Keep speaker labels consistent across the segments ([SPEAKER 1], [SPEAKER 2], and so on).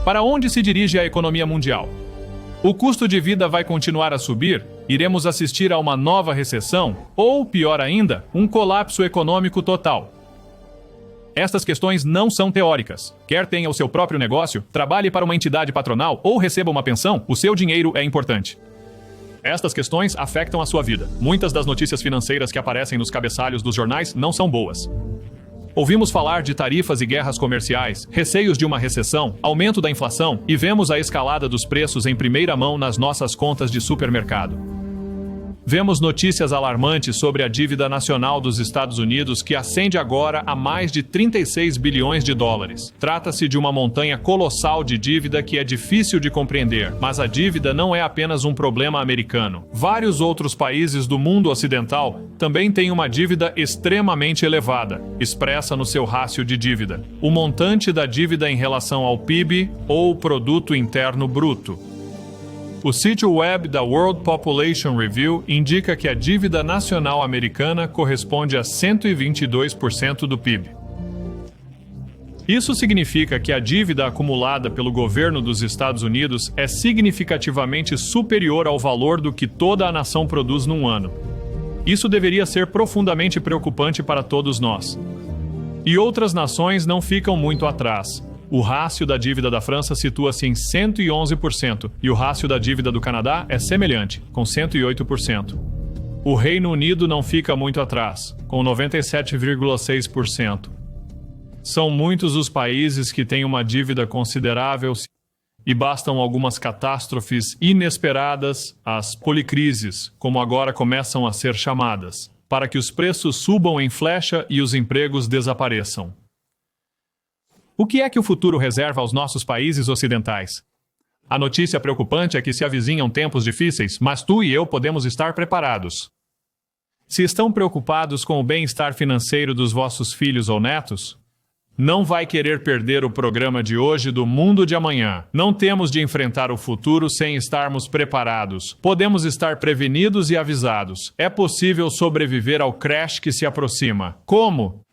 [SPEAKER 1] Para onde se dirige a economia mundial? O custo de vida vai continuar a subir? Iremos assistir a uma nova recessão? Ou, pior ainda, um colapso econômico total? Estas questões não são teóricas. Quer tenha o seu próprio negócio, trabalhe para uma entidade patronal ou receba uma pensão, o seu dinheiro é importante. Estas questões afetam a sua vida. Muitas das notícias financeiras que aparecem nos cabeçalhos dos jornais não são boas. Ouvimos falar de tarifas e guerras comerciais, receios de uma recessão, aumento da inflação e vemos a escalada dos preços em primeira mão nas nossas contas de supermercado. Vemos notícias alarmantes sobre a dívida nacional dos Estados Unidos que ascende agora a mais de 36 bilhões de dólares. Trata-se de uma montanha colossal de dívida que é difícil de compreender, mas a dívida não é apenas um problema americano. Vários outros países do mundo ocidental também têm uma dívida extremamente elevada, expressa no seu rácio de dívida. O montante da dívida em relação ao PIB ou Produto Interno Bruto. O sítio web da World Population Review indica que a dívida nacional americana corresponde a 122% do PIB. Isso significa que a dívida acumulada pelo governo dos Estados Unidos é significativamente superior ao valor do que toda a nação produz num ano. Isso deveria ser profundamente preocupante para todos nós. E outras nações não ficam muito atrás. O rácio da dívida da França situa-se em 111% e o rácio da dívida do Canadá é semelhante, com 108%. O Reino Unido não fica muito atrás, com 97,6%. São muitos os países que têm uma dívida considerável e bastam algumas catástrofes inesperadas, as policrises, como agora começam a ser chamadas, para que os preços subam em flecha e os empregos desapareçam. O que é que o futuro reserva aos nossos países ocidentais? A notícia preocupante é que se avizinham tempos difíceis, mas tu e eu podemos estar preparados. Se estão preocupados com o bem-estar financeiro dos vossos filhos ou netos, não vai querer perder o programa de hoje do Mundo de Amanhã. Não temos de enfrentar o futuro sem estarmos preparados. Podemos estar prevenidos e avisados. É possível sobreviver ao crash que se aproxima. Como?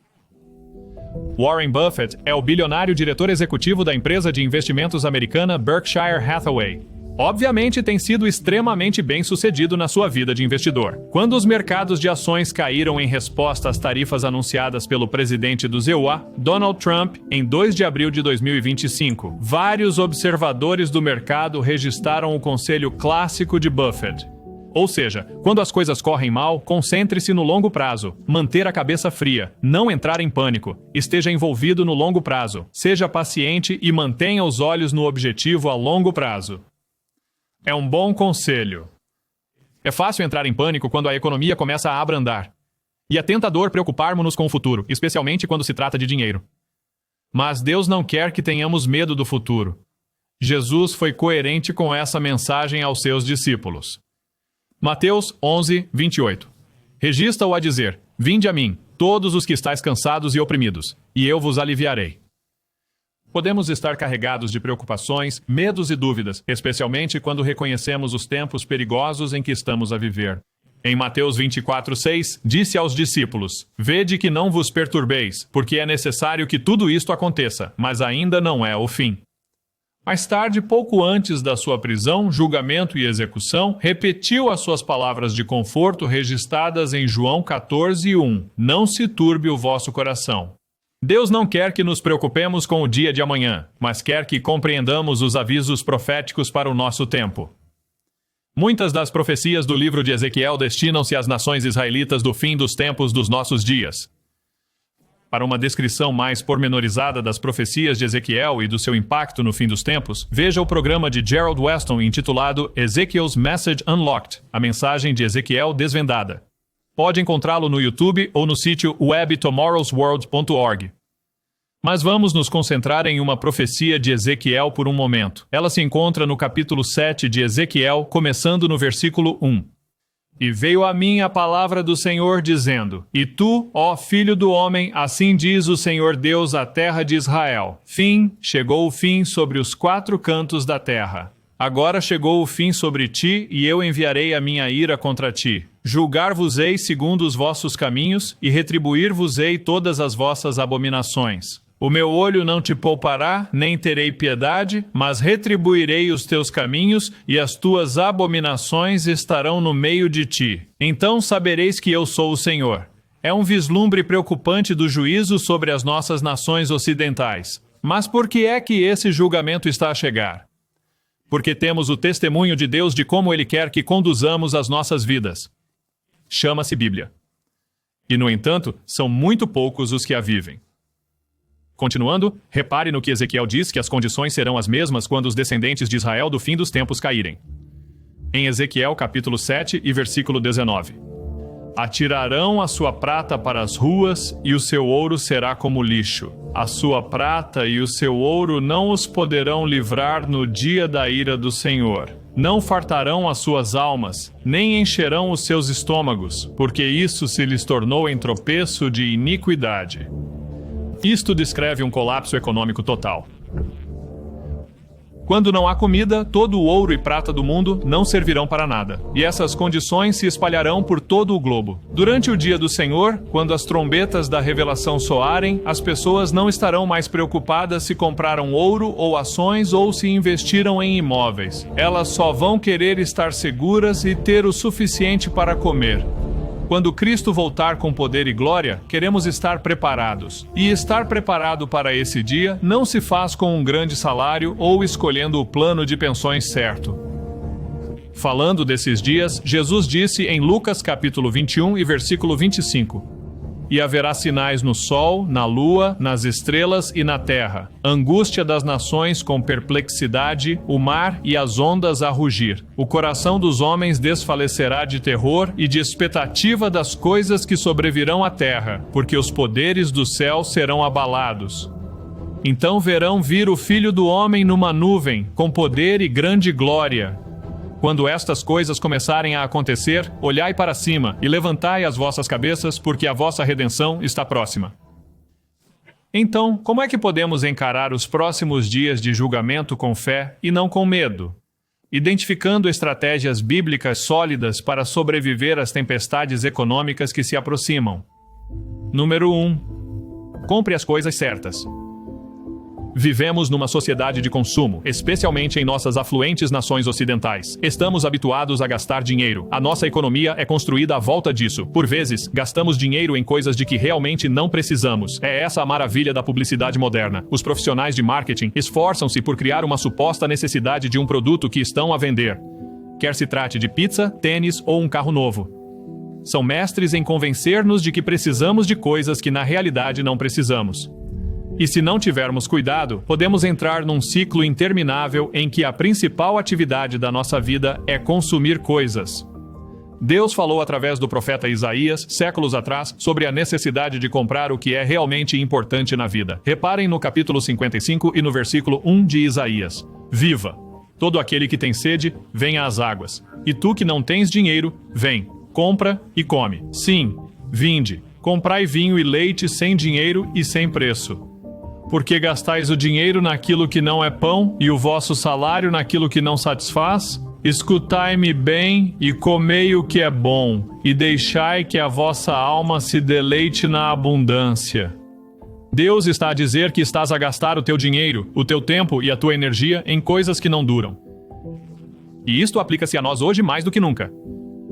[SPEAKER 1] Warren Buffett é o bilionário diretor executivo da empresa de investimentos americana Berkshire Hathaway. Obviamente tem sido extremamente bem-sucedido na sua vida de investidor. Quando os mercados de ações caíram em resposta às tarifas anunciadas pelo presidente dos EUA, Donald Trump, em 2 de abril de 2025, vários observadores do mercado registraram o conselho clássico de Buffett. Ou seja, quando as coisas correm mal, concentre-se no longo prazo, manter a cabeça fria, não entrar em pânico, esteja envolvido no longo prazo, seja paciente e mantenha os olhos no objetivo a longo prazo. É um bom conselho. É fácil entrar em pânico quando a economia começa a abrandar. E é tentador preocuparmos-nos com o futuro, especialmente quando se trata de dinheiro. Mas Deus não quer que tenhamos medo do futuro. Jesus foi coerente com essa mensagem aos seus discípulos. Mateus 11, 28. Registra-o a dizer: Vinde a mim, todos os que estáis cansados e oprimidos, e eu vos aliviarei. Podemos estar carregados de preocupações, medos e dúvidas, especialmente quando reconhecemos os tempos perigosos em que estamos a viver. Em Mateus 24:6, disse aos discípulos: Vede que não vos perturbeis, porque é necessário que tudo isto aconteça, mas ainda não é o fim. Mais tarde, pouco antes da sua prisão, julgamento e execução, repetiu as suas palavras de conforto registradas em João 14:1. Não se turbe o vosso coração. Deus não quer que nos preocupemos com o dia de amanhã, mas quer que compreendamos os avisos proféticos para o nosso tempo. Muitas das profecias do livro de Ezequiel destinam-se às nações israelitas do fim dos tempos dos nossos dias. Para uma descrição mais pormenorizada das profecias de Ezequiel e do seu impacto no fim dos tempos, veja o programa de Gerald Weston intitulado Ezekiel's Message Unlocked, a mensagem de Ezequiel desvendada. Pode encontrá-lo no YouTube ou no sítio webtomorrowsworld.org. Mas vamos nos concentrar em uma profecia de Ezequiel por um momento. Ela se encontra no capítulo 7 de Ezequiel, começando no versículo 1. E veio a mim a palavra do Senhor, dizendo: E tu, ó filho do homem, assim diz o Senhor Deus à terra de Israel: Chegou o fim sobre os 4 cantos da terra. Agora chegou o fim sobre ti, e eu enviarei a minha ira contra ti. Julgar-vos-ei segundo os vossos caminhos, e retribuir-vos-ei todas as vossas abominações. O meu olho não te poupará, nem terei piedade, mas retribuirei os teus caminhos, e as tuas abominações estarão no meio de ti. Então sabereis que eu sou o Senhor. É um vislumbre preocupante do juízo sobre as nossas nações ocidentais. Mas por que é que esse julgamento está a chegar? Porque temos o testemunho de Deus de como Ele quer que conduzamos as nossas vidas. Chama-se Bíblia. E, no entanto, são muito poucos os que a vivem. Continuando, repare no que Ezequiel diz que as condições serão as mesmas quando os descendentes de Israel do fim dos tempos caírem. Em Ezequiel capítulo 7 e versículo 19. Atirarão a sua prata para as ruas, e o seu ouro será como lixo. A sua prata e o seu ouro não os poderão livrar no dia da ira do Senhor. Não fartarão as suas almas, nem encherão os seus estômagos, porque isso se lhes tornou em tropeço de iniquidade. Isto descreve um colapso econômico total. Quando não há comida, todo o ouro e prata do mundo não servirão para nada, e essas condições se espalharão por todo o globo. Durante o dia do Senhor, quando as trombetas da revelação soarem, as pessoas não estarão mais preocupadas se compraram ouro ou ações ou se investiram em imóveis. Elas só vão querer estar seguras e ter o suficiente para comer. Quando Cristo voltar com poder e glória, queremos estar preparados. E estar preparado para esse dia não se faz com um grande salário ou escolhendo o plano de pensões certo. Falando desses dias, Jesus disse em Lucas capítulo 21 e versículo 25: E haverá sinais no sol, na lua, nas estrelas e na terra. Angústia das nações com perplexidade, o mar e as ondas a rugir. O coração dos homens desfalecerá de terror e de expectativa das coisas que sobrevirão à terra, porque os poderes do céu serão abalados. Então verão vir o Filho do Homem numa nuvem, com poder e grande glória. Quando estas coisas começarem a acontecer, olhai para cima e levantai as vossas cabeças, porque a vossa redenção está próxima. Então, como é que podemos encarar os próximos dias de julgamento com fé e não com medo? Identificando estratégias bíblicas sólidas para sobreviver às tempestades econômicas que se aproximam. Número 1. Compre as coisas certas. Vivemos numa sociedade de consumo, especialmente em nossas afluentes nações ocidentais. Estamos habituados a gastar dinheiro. A nossa economia é construída à volta disso. Por vezes, gastamos dinheiro em coisas de que realmente não precisamos. É essa a maravilha da publicidade moderna. Os profissionais de marketing esforçam-se por criar uma suposta necessidade de um produto que estão a vender. Quer se trate de pizza, tênis ou um carro novo. São mestres em convencer-nos de que precisamos de coisas que na realidade não precisamos. E se não tivermos cuidado, podemos entrar num ciclo interminável em que a principal atividade da nossa vida é consumir coisas. Deus falou através do profeta Isaías, séculos atrás, sobre a necessidade de comprar o que é realmente importante na vida. Reparem no capítulo 55 e no versículo 1 de Isaías. Viva! Todo aquele que tem sede, venha às águas. E tu que não tens dinheiro, vem, compra e come. Sim, vinde, comprai vinho e leite sem dinheiro e sem preço. Porque gastais o dinheiro naquilo que não é pão e o vosso salário naquilo que não satisfaz? Escutai-me bem e comei o que é bom, e deixai que a vossa alma se deleite na abundância. Deus está a dizer que estás a gastar o teu dinheiro, o teu tempo e a tua energia em coisas que não duram. E isto aplica-se a nós hoje mais do que nunca.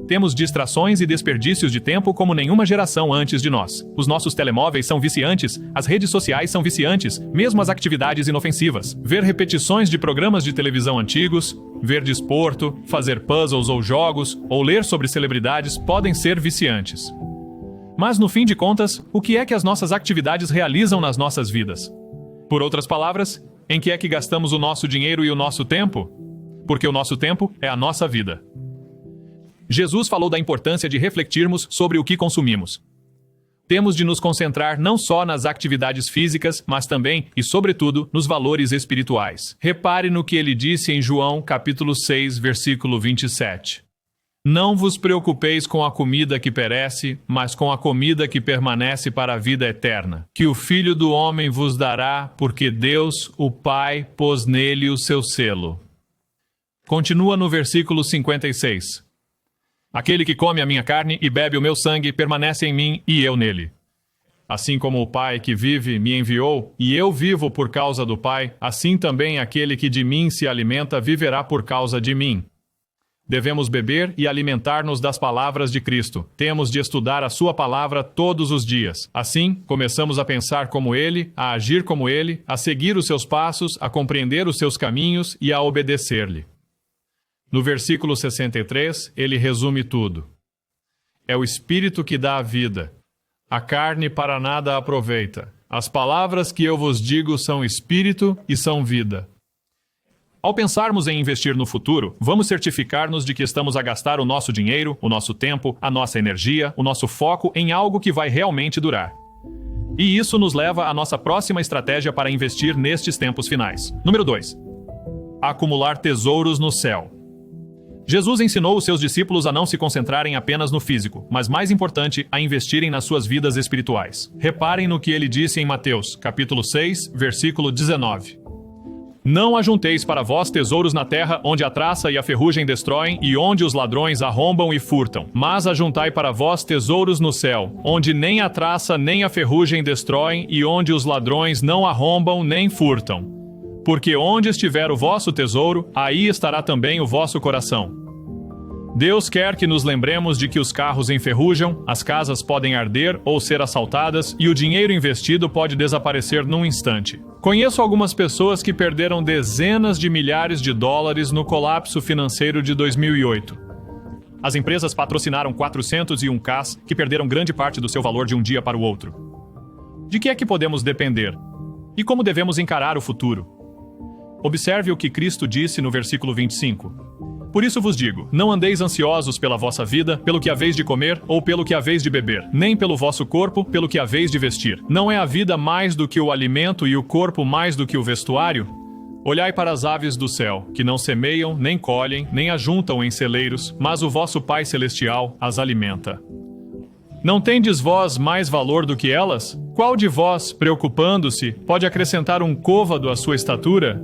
[SPEAKER 1] Temos distrações e desperdícios de tempo como nenhuma geração antes de nós. Os nossos telemóveis são viciantes, as redes sociais são viciantes, mesmo as atividades inofensivas. Ver repetições de programas de televisão antigos, ver desporto, fazer puzzles ou jogos, ou ler sobre celebridades podem ser viciantes. Mas, no fim de contas, o que é que as nossas atividades realizam nas nossas vidas? Por outras palavras, em que é que gastamos o nosso dinheiro e o nosso tempo? Porque o nosso tempo é a nossa vida. Jesus falou da importância de refletirmos sobre o que consumimos. Temos de nos concentrar não só nas atividades físicas, mas também, e sobretudo, nos valores espirituais. Repare no que ele disse em João, capítulo 6, versículo 27. Não vos preocupeis com a comida que perece, mas com a comida que permanece para a vida eterna, que o Filho do Homem vos dará, porque Deus, o Pai, pôs nele o seu selo. Continua no versículo 56. Aquele que come a minha carne e bebe o meu sangue permanece em mim e eu nele. Assim como o Pai que vive me enviou, e eu vivo por causa do Pai, assim também aquele que de mim se alimenta viverá por causa de mim. Devemos beber e alimentar-nos das palavras de Cristo. Temos de estudar a sua palavra todos os dias. Assim, começamos a pensar como Ele, a agir como Ele, a seguir os seus passos, a compreender os seus caminhos e a obedecer-lhe. No versículo 63, ele resume tudo. É o Espírito que dá a vida. A carne para nada aproveita. As palavras que eu vos digo são Espírito e são vida. Ao pensarmos em investir no futuro, vamos certificar-nos de que estamos a gastar o nosso dinheiro, o nosso tempo, a nossa energia, o nosso foco em algo que vai realmente durar. E isso nos leva à nossa próxima estratégia para investir nestes tempos finais. Número 2. Acumular tesouros no céu. Jesus ensinou os seus discípulos a não se concentrarem apenas no físico, mas mais importante, a investirem nas suas vidas espirituais. Reparem no que ele disse em Mateus, capítulo 6, versículo 19. Não ajunteis para vós tesouros na terra, onde a traça e a ferrugem destroem, e onde os ladrões arrombam e furtam. Mas ajuntai para vós tesouros no céu, onde nem a traça nem a ferrugem destroem, e onde os ladrões não arrombam nem furtam. Porque onde estiver o vosso tesouro, aí estará também o vosso coração. Deus quer que nos lembremos de que os carros enferrujam, as casas podem arder ou ser assaltadas e o dinheiro investido pode desaparecer num instante. Conheço algumas pessoas que perderam dezenas de milhares de dólares no colapso financeiro de 2008. As empresas patrocinaram 401 Ks que perderam grande parte do seu valor de um dia para o outro. De que é que podemos depender? E como devemos encarar o futuro? Observe o que Cristo disse no versículo 25. Por isso vos digo, não andeis ansiosos pela vossa vida, pelo que haveis de comer ou pelo que haveis de beber, nem pelo vosso corpo, pelo que haveis de vestir. Não é a vida mais do que o alimento e o corpo mais do que o vestuário? Olhai para as aves do céu, que não semeiam, nem colhem, nem ajuntam em celeiros, mas o vosso Pai Celestial as alimenta. Não tendes vós mais valor do que elas? Qual de vós, preocupando-se, pode acrescentar um côvado à sua estatura?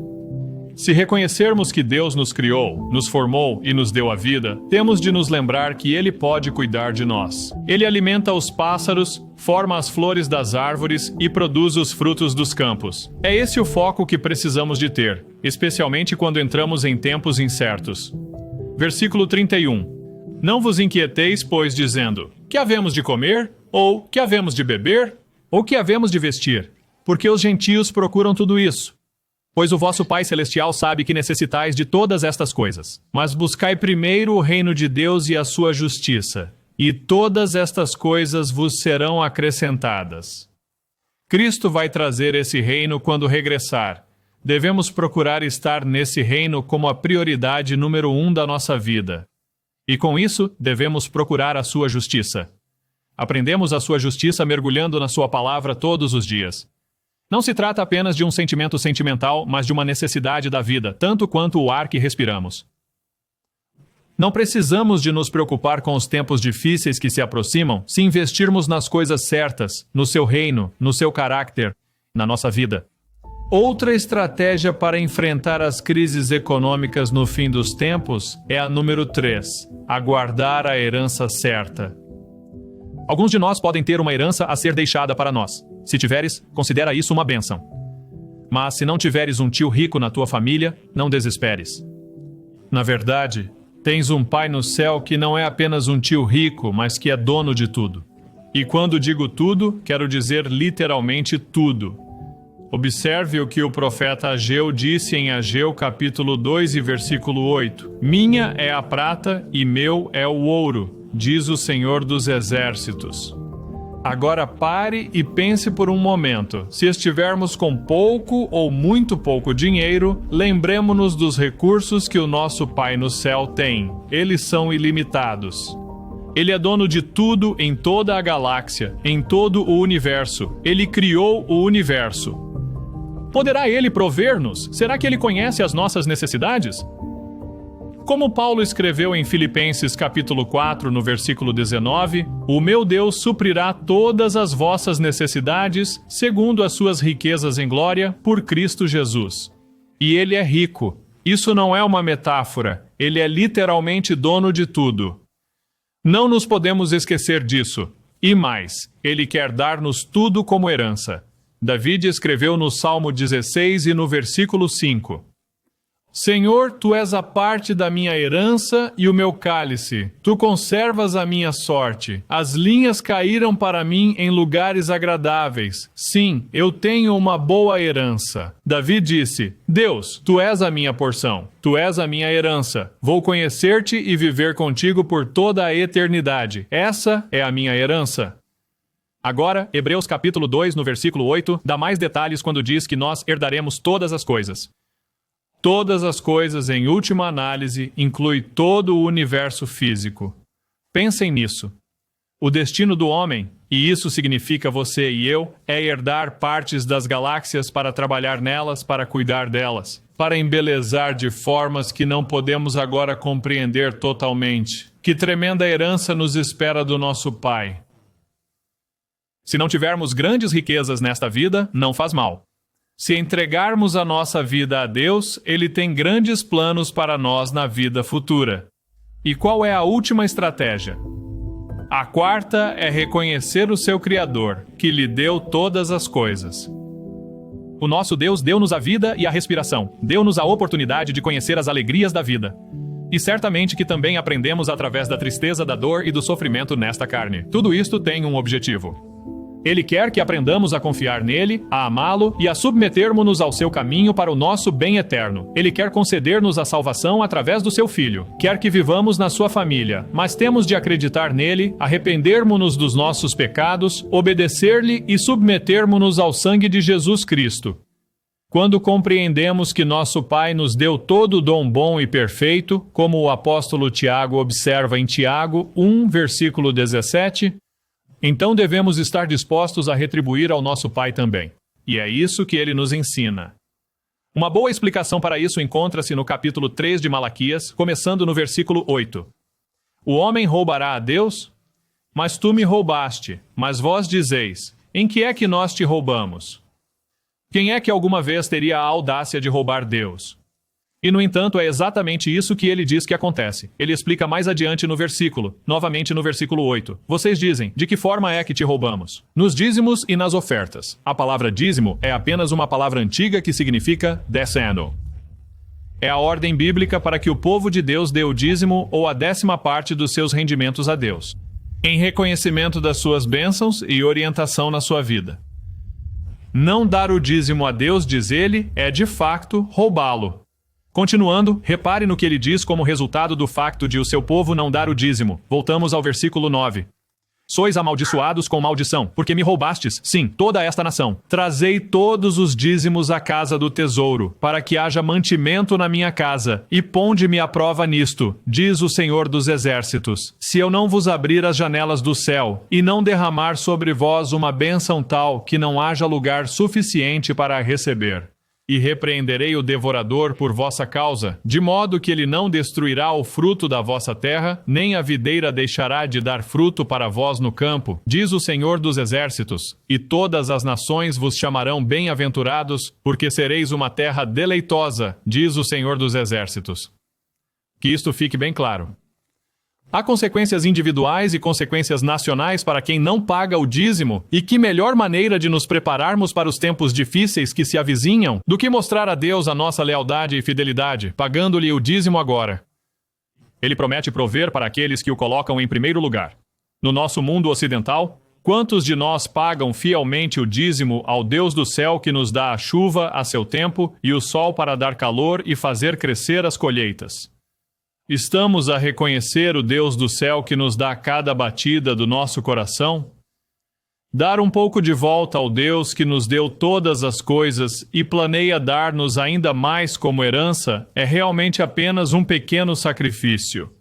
[SPEAKER 1] Se reconhecermos que Deus nos criou, nos formou e nos deu a vida, temos de nos lembrar que Ele pode cuidar de nós. Ele alimenta os pássaros, forma as flores das árvores e produz os frutos dos campos. É esse o foco que precisamos de ter, especialmente quando entramos em tempos incertos. Versículo 31. Não vos inquieteis, pois, dizendo, que havemos de comer? Ou que havemos de beber? Ou que havemos de vestir? Porque os gentios procuram tudo isso. Pois o vosso Pai Celestial sabe que necessitais de todas estas coisas. Mas buscai primeiro o reino de Deus e a sua justiça, e todas estas coisas vos serão acrescentadas. Cristo vai trazer esse reino quando regressar. Devemos procurar estar nesse reino como a prioridade número 1 da nossa vida. E com isso, devemos procurar a sua justiça. Aprendemos a sua justiça mergulhando na sua palavra todos os dias. Não se trata apenas de um sentimento sentimental, mas de uma necessidade da vida, tanto quanto o ar que respiramos. Não precisamos de nos preocupar com os tempos difíceis que se aproximam se investirmos nas coisas certas, no seu reino, no seu caráter, na nossa vida. Outra estratégia para enfrentar as crises econômicas no fim dos tempos é a número 3, aguardar a herança certa. Alguns de nós podem ter uma herança a ser deixada para nós. Se tiveres, considera isso uma bênção. Mas se não tiveres um tio rico na tua família, não desesperes. Na verdade, tens um Pai no céu que não é apenas um tio rico, mas que é dono de tudo. E quando digo tudo, quero dizer literalmente tudo. Observe o que o profeta Ageu disse em Ageu capítulo 2 e versículo 8. Minha é a prata e meu é o ouro, diz o Senhor dos Exércitos. Agora pare e pense por um momento. Se estivermos com pouco ou muito pouco dinheiro, lembremo-nos dos recursos que o nosso Pai no céu tem. Eles são ilimitados. Ele é dono de tudo em toda a galáxia, em todo o universo. Ele criou o universo. Poderá Ele prover-nos? Será que Ele conhece as nossas necessidades? Como Paulo escreveu em Filipenses capítulo 4, no versículo 19, o meu Deus suprirá todas as vossas necessidades, segundo as suas riquezas em glória, por Cristo Jesus. E Ele é rico. Isso não é uma metáfora. Ele é literalmente dono de tudo. Não nos podemos esquecer disso. E mais, Ele quer dar-nos tudo como herança. David escreveu no Salmo 16 e no versículo 5: Senhor, Tu és a parte da minha herança e o meu cálice. Tu conservas a minha sorte. As linhas caíram para mim em lugares agradáveis. Sim, eu tenho uma boa herança. Davi disse: Deus, Tu és a minha porção. Tu és a minha herança. Vou conhecer-te e viver contigo por toda a eternidade. Essa é a minha herança. Agora, Hebreus capítulo 2, no versículo 8, dá mais detalhes quando diz que nós herdaremos todas as coisas. Todas as coisas, em última análise, inclui todo o universo físico. Pensem nisso. O destino do homem, e isso significa você e eu, é herdar partes das galáxias para trabalhar nelas, para cuidar delas, para embelezar de formas que não podemos agora compreender totalmente. Que tremenda herança nos espera do nosso Pai. Se não tivermos grandes riquezas nesta vida, não faz mal. Se entregarmos a nossa vida a Deus, Ele tem grandes planos para nós na vida futura. E qual é a última estratégia? A quarta é reconhecer o seu Criador, que lhe deu todas as coisas. O nosso Deus deu-nos a vida e a respiração, deu-nos a oportunidade de conhecer as alegrias da vida. E certamente que também aprendemos através da tristeza, da dor e do sofrimento nesta carne. Tudo isto tem um objetivo. Ele quer que aprendamos a confiar nele, a amá-lo e a submetermos-nos ao seu caminho para o nosso bem eterno. Ele quer conceder-nos a salvação através do seu Filho. Quer que vivamos na sua família, mas temos de acreditar nele, arrependermos-nos dos nossos pecados, obedecer-lhe e submetermos-nos ao sangue de Jesus Cristo. Quando compreendemos que nosso Pai nos deu todo o dom bom e perfeito, como o apóstolo Tiago observa em Tiago 1, versículo 17, então devemos estar dispostos a retribuir ao nosso Pai também. E é isso que ele nos ensina. Uma boa explicação para isso encontra-se no capítulo 3 de Malaquias, começando no versículo 8. O homem roubará a Deus? Mas tu me roubaste. Mas vós dizeis: em que é que nós te roubamos? Quem é que alguma vez teria a audácia de roubar Deus? E, no entanto, é exatamente isso que ele diz que acontece. Ele explica mais adiante no versículo, novamente no versículo 8. Vocês dizem: de que forma é que te roubamos? Nos dízimos e nas ofertas. A palavra dízimo é apenas uma palavra antiga que significa deceno. É a ordem bíblica para que o povo de Deus dê o dízimo ou a 10ª parte dos seus rendimentos a Deus, em reconhecimento das suas bênçãos e orientação na sua vida. Não dar o dízimo a Deus, diz ele, é de facto roubá-lo. Continuando, repare no que ele diz como resultado do facto de o seu povo não dar o dízimo. Voltamos ao versículo 9. Sois amaldiçoados com maldição, porque me roubastes, sim, toda esta nação. Trazei todos os dízimos à casa do tesouro, para que haja mantimento na minha casa, e ponde-me à prova nisto, diz o Senhor dos Exércitos, se eu não vos abrir as janelas do céu, e não derramar sobre vós uma bênção tal, que não haja lugar suficiente para a receber. E repreenderei o devorador por vossa causa, de modo que ele não destruirá o fruto da vossa terra, nem a videira deixará de dar fruto para vós no campo, diz o Senhor dos Exércitos, e todas as nações vos chamarão bem-aventurados, porque sereis uma terra deleitosa, diz o Senhor dos Exércitos. Que isto fique bem claro. Há consequências individuais e consequências nacionais para quem não paga o dízimo, e que melhor maneira de nos prepararmos para os tempos difíceis que se avizinham do que mostrar a Deus a nossa lealdade e fidelidade, pagando-lhe o dízimo agora. Ele promete prover para aqueles que o colocam em primeiro lugar. No nosso mundo ocidental, quantos de nós pagam fielmente o dízimo ao Deus do céu que nos dá a chuva a seu tempo e o sol para dar calor e fazer crescer as colheitas? Estamos a reconhecer o Deus do céu que nos dá cada batida do nosso coração? Dar um pouco de volta ao Deus que nos deu todas as coisas e planeia dar-nos ainda mais como herança é realmente apenas um pequeno sacrifício.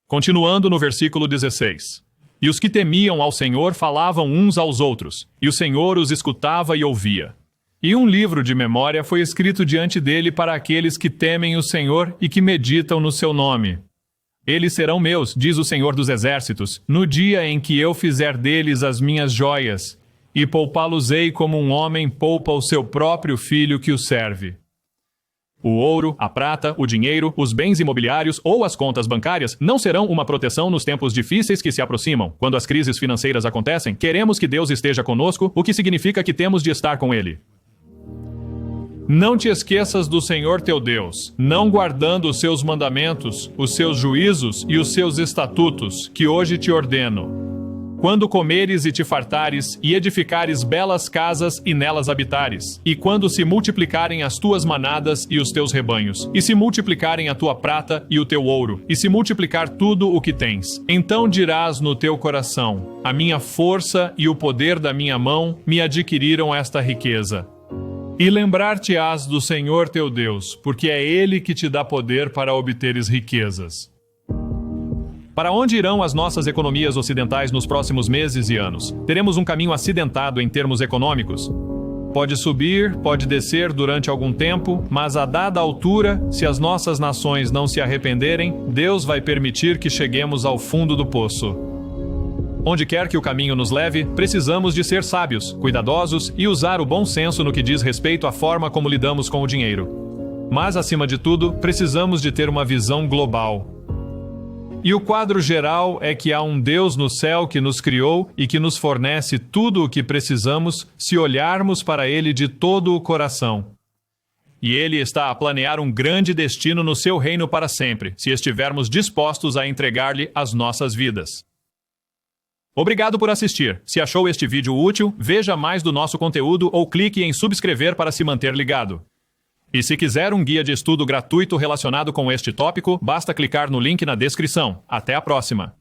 [SPEAKER 1] Continuando no versículo 16. E os que temiam ao Senhor falavam uns aos outros, e o Senhor os escutava e ouvia. E um livro de memória foi escrito diante dele para aqueles que temem o Senhor e que meditam no seu nome. Eles serão meus, diz o Senhor dos Exércitos, no dia em que eu fizer deles as minhas joias, e poupá-los-ei como um homem poupa o seu próprio filho que o serve. O ouro, a prata, o dinheiro, os bens imobiliários ou as contas bancárias não serão uma proteção nos tempos difíceis que se aproximam. Quando as crises financeiras acontecem, queremos que Deus esteja conosco, o que significa que temos de estar com Ele. Não te esqueças do Senhor teu Deus, não guardando os seus mandamentos, os seus juízos e os seus estatutos, que hoje te ordeno. Quando comeres e te fartares, e edificares belas casas e nelas habitares, e quando se multiplicarem as tuas manadas e os teus rebanhos, e se multiplicarem a tua prata e o teu ouro, e se multiplicar tudo o que tens, então dirás no teu coração: a minha força e o poder da minha mão me adquiriram esta riqueza. E lembrar-te-ás do Senhor teu Deus, porque é Ele que te dá poder para obteres riquezas. Para onde irão as nossas economias ocidentais nos próximos meses e anos? Teremos um caminho acidentado em termos econômicos? Pode subir, pode descer durante algum tempo, mas a dada altura, se as nossas nações não se arrependerem, Deus vai permitir que cheguemos ao fundo do poço. Onde quer que o caminho nos leve, precisamos de ser sábios, cuidadosos e usar o bom senso no que diz respeito à forma como lidamos com o dinheiro. Mas, acima de tudo, precisamos de ter uma visão global. E o quadro geral é que há um Deus no céu que nos criou e que nos fornece tudo o que precisamos se olharmos para Ele de todo o coração. E Ele está a planear um grande destino no seu reino para sempre, se estivermos dispostos a entregar-lhe as nossas vidas. Obrigado por assistir. Se achou este vídeo útil, veja mais do nosso conteúdo ou clique em subscrever para se manter ligado. E se quiser um guia de estudo gratuito relacionado com este tópico, basta clicar no link na descrição. Até a próxima!